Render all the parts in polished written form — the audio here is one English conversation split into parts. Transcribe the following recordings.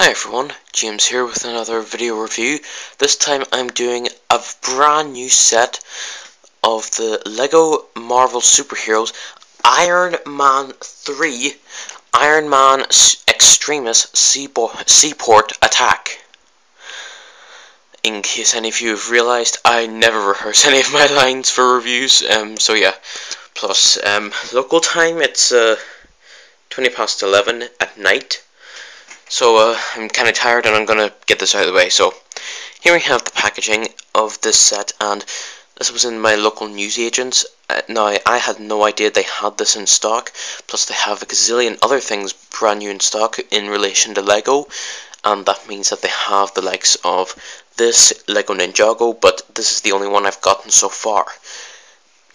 Hi everyone, James here with another video review. This time I'm doing a brand new set of the LEGO Marvel Superheroes Iron Man 3 Iron Man Extremis Seaport Attack. In case any of you have realised, I never rehearse any of my lines for reviews, so yeah. Plus, local time, it's 20 past 11 at night. So I'm kind of tired and I'm going to get this out of the way. So here we have the packaging of this set, and this was in my local newsagents. Now I had no idea they had this in stock, plus they have a gazillion other things brand new in stock in relation to LEGO, and that means that they have the likes of this LEGO Ninjago, but this is the only one I've gotten so far.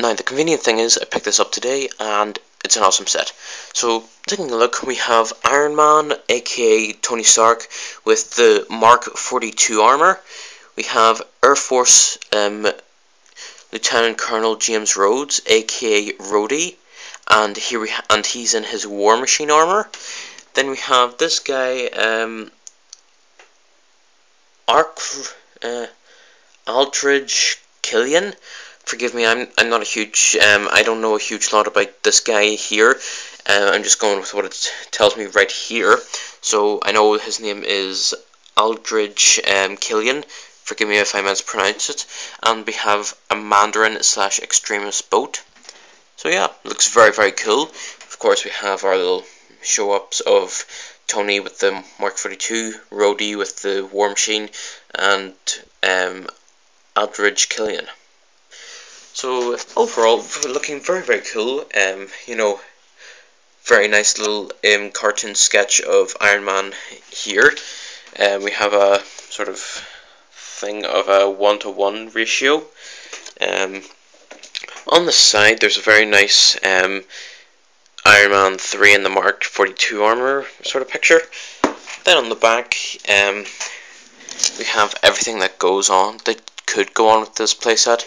Now the convenient thing is I picked this up today and it's an awesome set. So, taking a look, we have Iron Man, aka Tony Stark, with the Mark 42 armor. We have Air Force Lieutenant Colonel James Rhodes, aka Rhodey, and he's in his War Machine armor. Then we have this guy, Aldrich Killian. Forgive me, I'm not a huge, I don't know a huge lot about this guy here. I'm just going with what it tells me right here. So I know his name is Aldrich Killian. Forgive me if I mispronounce it. And we have a Mandarin / Extremis Boat. So yeah, looks very, very cool. Of course, we have our little show-ups of Tony with the Mark 42, Rhodey with the War Machine, and Aldrich Killian. So overall, looking very, very cool. You know, very nice little cartoon sketch of Iron Man here. We have a sort of thing of a 1-to-1 ratio. On the side, there's a very nice Iron Man 3 in the Mark 42 armor sort of picture. Then on the back, we have everything that goes on, that could go on with this playset.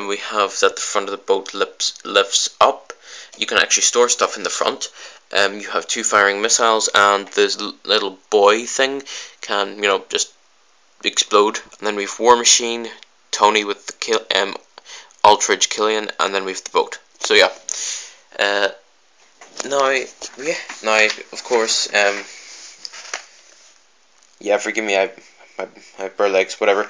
We have that the front of the boat lifts up. You can actually store stuff in the front. You have 2 firing missiles, and this little Boay thing can, you know, just explode. And then we have War Machine, Tony with the Aldrich Killian, and then we have the boat. So yeah. Now of course, yeah, forgive me, I have bare legs, whatever.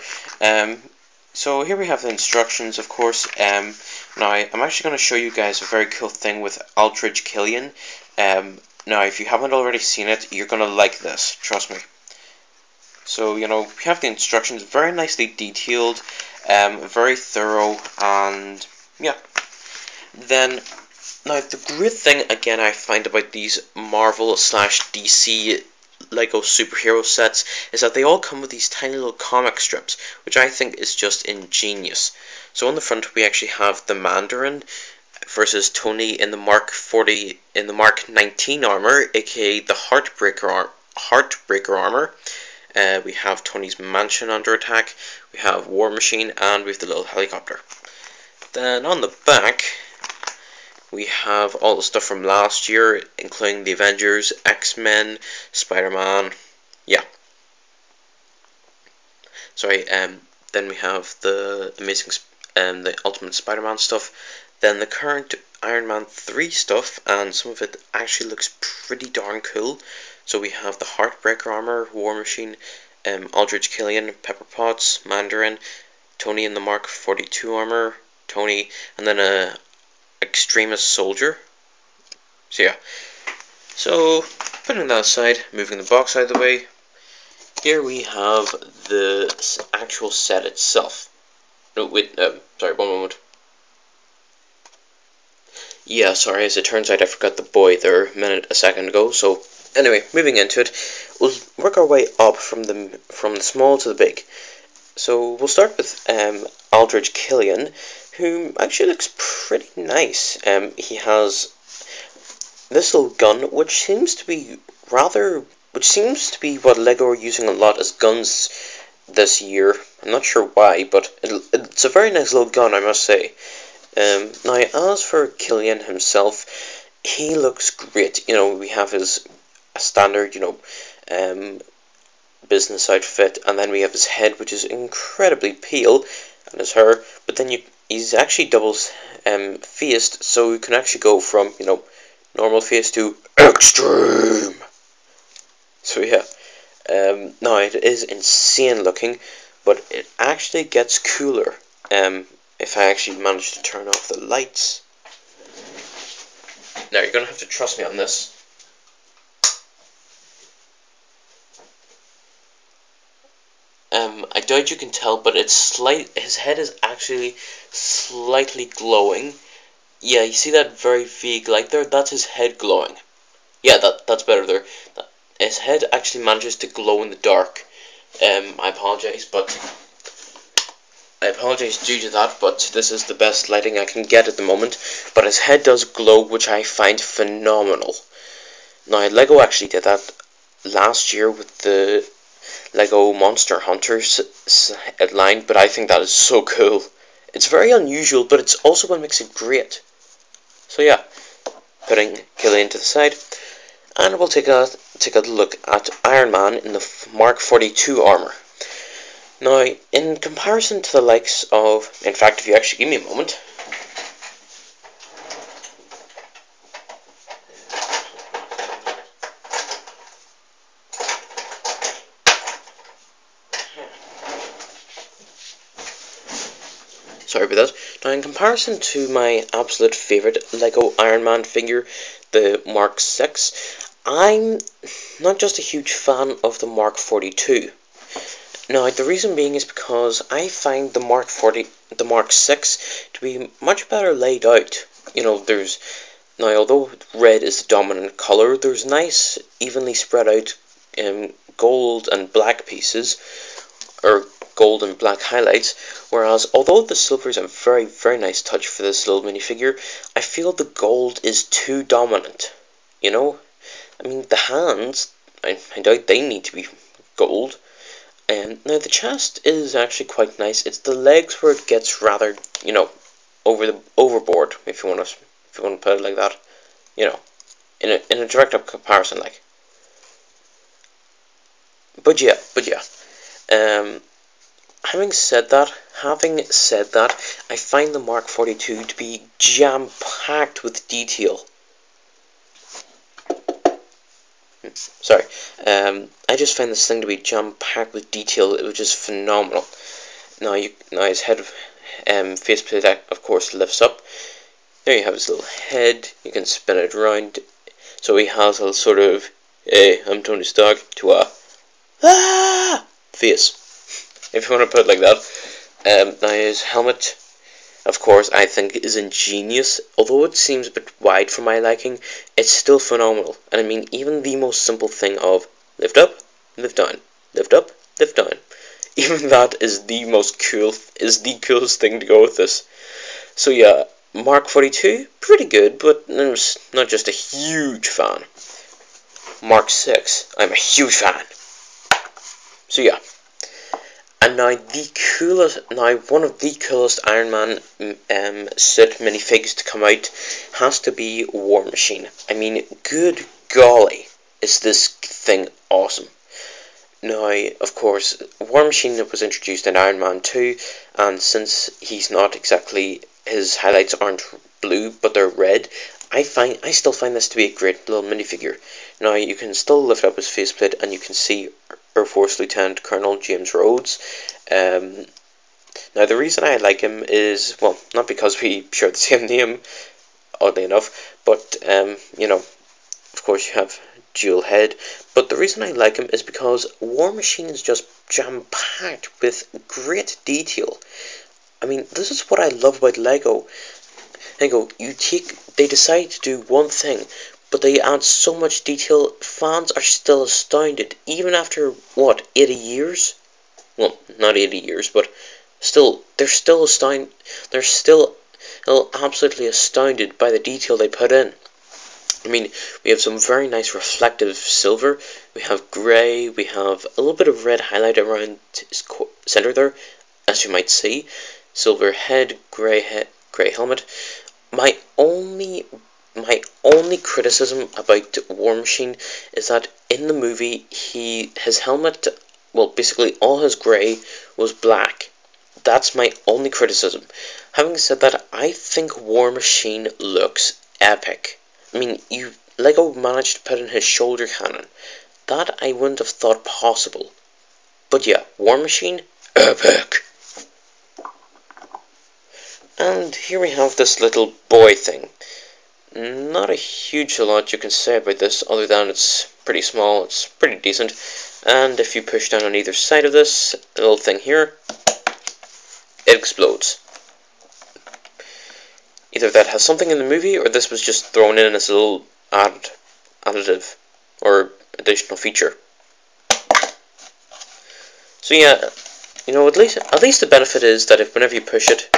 So here we have the instructions, of course. Now I'm actually going to show you guys a very cool thing with Aldrich Killian. Now if you haven't already seen it, you're going to like this, trust me. So, you know, we have the instructions, very nicely detailed, very thorough, and yeah. Then, now the great thing again I find about these Marvel / DC LEGO superhero sets is that they all come with these tiny little comic strips, which I think is just ingenious. So on the front we actually have the Mandarin versus Tony in the Mark 19 armor, aka the Heartbreaker armor. We have Tony's mansion under attack, we have War Machine, and we have the little helicopter. Then on the back we have all the stuff from last year, including the Avengers, X-Men, Spider-Man, yeah. Sorry, then we have the the Ultimate Spider-Man stuff, then the current Iron Man 3 stuff, and some of it actually looks pretty darn cool. So we have the Heartbreaker armor, War Machine, Aldrich Killian, Pepper Potts, Mandarin, Tony in the Mark 42 armor, Tony, and then a Extremis soldier. So yeah. So putting that aside, moving the box out of the way, here we have the actual set itself. No, wait, sorry, one moment. Yeah, sorry, as it turns out I forgot the Boay there a second ago, so anyway, moving into it, we'll work our way up from the small to the big. So we'll start with Aldrich Killian, who actually looks pretty nice. He has this little gun, which seems to be what LEGO are using a lot as guns this year. I'm not sure why, but it's a very nice little gun, I must say. Now, as for Killian himself, he looks great. You know, we have his standard, you know, business outfit, and then we have his head, which is incredibly pale, and his hair. But then he's actually double faced, so you can actually go from normal face to extreme. So yeah, now it is insane looking, but it actually gets cooler if I actually manage to turn off the lights. Now you're gonna have to trust me on this. I doubt you can tell, but his head is actually slightly glowing. Yeah, you see that very vague light there? That's his head glowing. Yeah, that's better there. His head actually manages to glow in the dark. I apologize due to that, but this is the best lighting I can get at the moment. But his head does glow, which I find phenomenal. Now, Lego actually did that last year with the Lego Monster Hunters line, but I think that is so cool. It's very unusual, but it's also what makes it great. So yeah, putting Killian to the side, and we'll take a look at Iron Man in the Mark 42 armor. Now, in comparison to the likes of, in fact, if you actually give me a moment. Sorry about that. Now, in comparison to my absolute favourite Lego Iron Man figure, the Mark VI, I'm not just a huge fan of the Mark 42. Now, the reason being is because I find the Mark VI to be much better laid out. Although red is the dominant colour, there's nice, evenly spread out gold and black pieces, or gold and black highlights, whereas although the silver is a very, very nice touch for this little minifigure, I feel the gold is too dominant. I mean, the hands, I doubt they need to be gold. Now the chest is actually quite nice. It's the legs where it gets rather, overboard, if you want to put it like that. In a direct up comparison, like. But yeah. Having said that, I find the Mark 42 to be jam-packed with detail. Sorry, I just find this thing to be jam-packed with detail. It was just phenomenal. Now his head, faceplate, of course, lifts up. There you have his little head. You can spin it around, so he has a sort of, "Hey, I'm Tony Stark," to a face, if you want to put it like that. Now his helmet, of course, I think is ingenious. Although it seems a bit wide for my liking, it's still phenomenal. And I mean, even the most simple thing of lift up, lift down, lift up, lift down, even that is the coolest thing to go with this. So yeah, Mark 42, pretty good, but I'm not just a huge fan. Mark 6, I'm a huge fan. So yeah. And now one of the coolest Iron Man suit minifigs to come out has to be War Machine. I mean, good golly, is this thing awesome. Now, of course, War Machine was introduced in Iron Man 2, and since he's not exactly, his highlights aren't blue, but they're red, I still find this to be a great little minifigure. Now, you can still lift up his faceplate, and you can see Air Force Lieutenant Colonel James Rhodes. Now, the reason I like him is, well, not because we share the same name, oddly enough, but, of course you have dual head, but the reason I like him is because War Machine is just jam-packed with great detail. I mean, this is what I love about Lego. They decide to do one thing, but they add so much detail, fans are still astounded, even after, 80 years? Well, not 80 years, but still, they're still astounded, they're still absolutely astounded by the detail they put in. I mean, we have some very nice reflective silver, we have grey, we have a little bit of red highlight around his centre there, as you might see, silver head, grey helmet. My only criticism about War Machine is that in the movie, his helmet well, basically all his grey was black. That's my only criticism. Having said that, I think War Machine looks epic. I mean, Lego managed to put in his shoulder cannon. That I wouldn't have thought possible. But yeah, War Machine, epic. And here we have this little boy thing. Not a huge lot you can say about this, other than it's pretty small, it's pretty decent. And if you push down on either side of this little thing here, it explodes. Either that has something in the movie, or this was just thrown in as a little additive, or additional feature. So yeah, you know, at least the benefit is that if whenever you push it,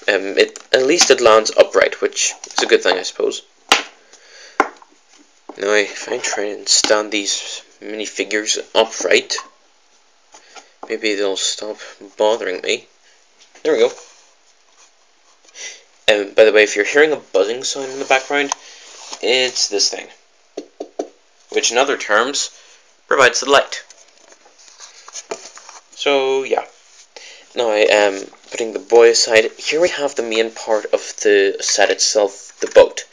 at least it lands upright, which is a good thing, I suppose. Now, if I try and stand these minifigures upright, maybe they'll stop bothering me. There we go. By the way, if you're hearing a buzzing sound in the background, it's this thing, which in other terms provides the light. So yeah, now I am putting the boy aside. Here we have the main part of the set itself, the boat.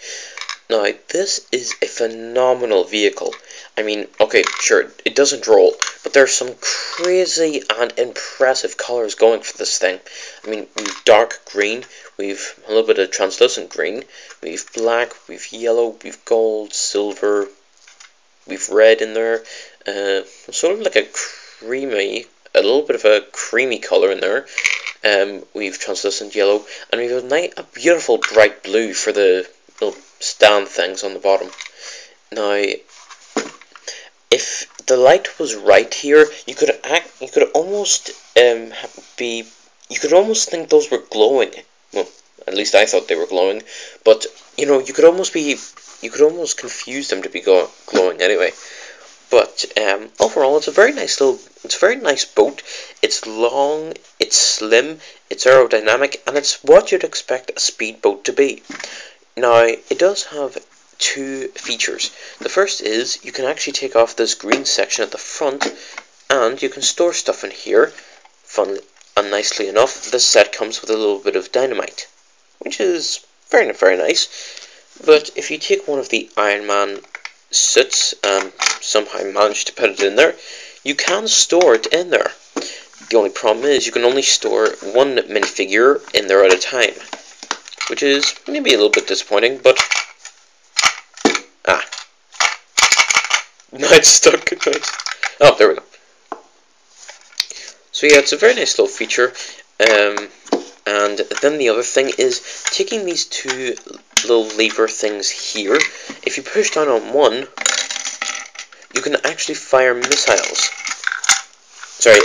Now this is a phenomenal vehicle. I mean, okay, sure, it doesn't roll, but there's some crazy and impressive colours going for this thing. I mean, we've dark green, we've a little bit of translucent green, we've black, we've yellow, we've gold, silver, we've red in there, sort of like a little bit of a creamy colour in there. We've translucent yellow, and we've a beautiful bright blue for the little stand things on the bottom. Now, if the light was right here, you could almost think those were glowing. Well, at least I thought they were glowing, but you know, you could almost confuse them to be glowing anyway. But overall, it's a very nice boat. It's long, it's slim, it's aerodynamic, and it's what you'd expect a speedboat to be. Now, it does have two features. The first is you can actually take off this green section at the front, and you can store stuff in here. Fun and nicely enough, this set comes with a little bit of dynamite, which is very, very nice. But if you take one of the Iron Man suits and somehow manage to put it in there, you can store it in there. The only problem is you can only store one minifigure in there at a time, which is maybe a little bit disappointing, but now it's stuck. Oh, there we go. So yeah, it's a very nice little feature. And then the other thing is taking these two little lever things here. If you push down on one, you can actually fire missiles. Sorry,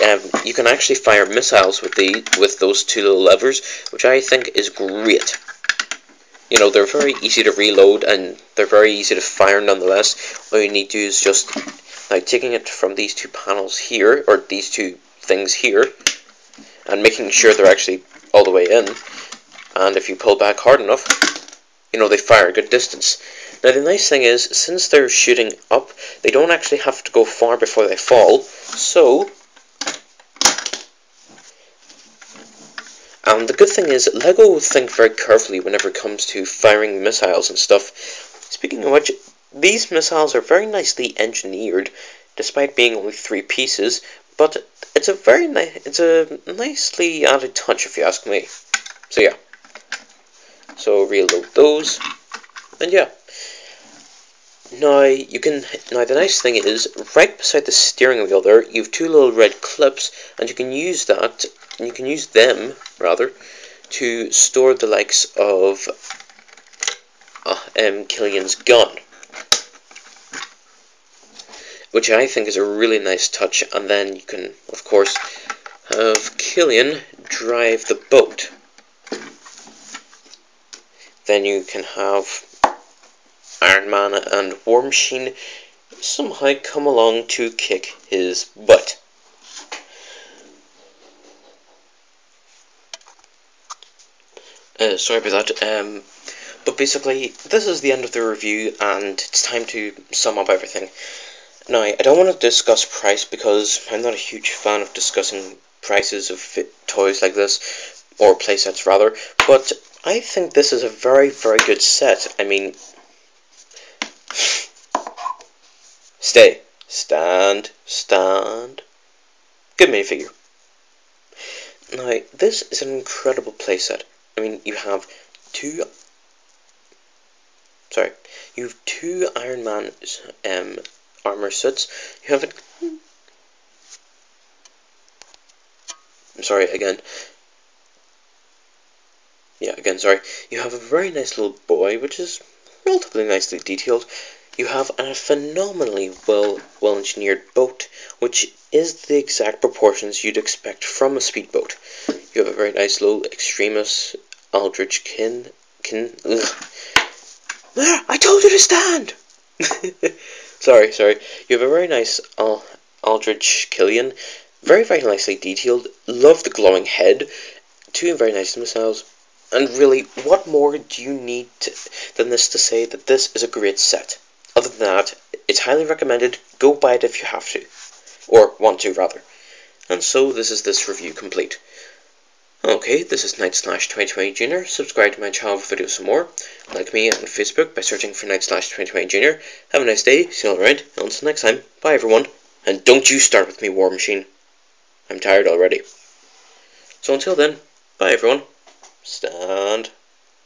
you can actually fire missiles with those two little levers, which I think is great. You know, they're very easy to reload and they're very easy to fire nonetheless. All you need to do is just, now taking it from these two panels here, or these two things here, and making sure they're actually all the way in, and if you pull back hard enough, you know, they fire a good distance. Now the nice thing is, since they're shooting up, they don't actually have to go far before they fall, so... And the good thing is, LEGO think very carefully whenever it comes to firing missiles and stuff. Speaking of which, these missiles are very nicely engineered, despite being only 3 pieces, but it's a nicely added touch if you ask me. So yeah. So reload those, and yeah. Now the nice thing is, right beside the steering wheel there, you have 2 little red clips, and you can use them rather, to store the likes of Killian's gun, which I think is a really nice touch. And then you can, of course, have Killian drive the boat. Then you can have Iron Man and War Machine somehow come along to kick his butt. Sorry about that, but basically, this is the end of the review, and it's time to sum up everything. Now, I don't want to discuss price because I'm not a huge fan of discussing prices of toys like this, or playsets rather, but I think this is a very, very good set. I mean, stay, stand, stand. Good minifigure. Now, this is an incredible playset. I mean, you have two Iron Man armor suits. You have sorry. You have a very nice little boy, which is relatively nicely detailed. You have a phenomenally well engineered boat, which is the exact proportions you'd expect from a speedboat. You have a very nice little Extremis Aldrich I told you to stand! sorry. You have a very nice Aldrich Killian. Very, very nicely detailed. Love the glowing head. Two very nice missiles. And really, what more do you need than this to say that this is a great set? Other than that, it's highly recommended. Go buy it if you have to. Or want to, rather. And so, this is this review complete. Okay, this is Knight/2020 Junior. Subscribe to my channel for videos some more. Like me on Facebook by searching for Knight/2020 Junior. Have a nice day, see you all around, and until next time, bye everyone. And don't you start with me, War Machine. I'm tired already. So until then, bye everyone. Stand.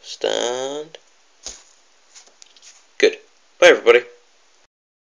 Stand. Good. Bye everybody.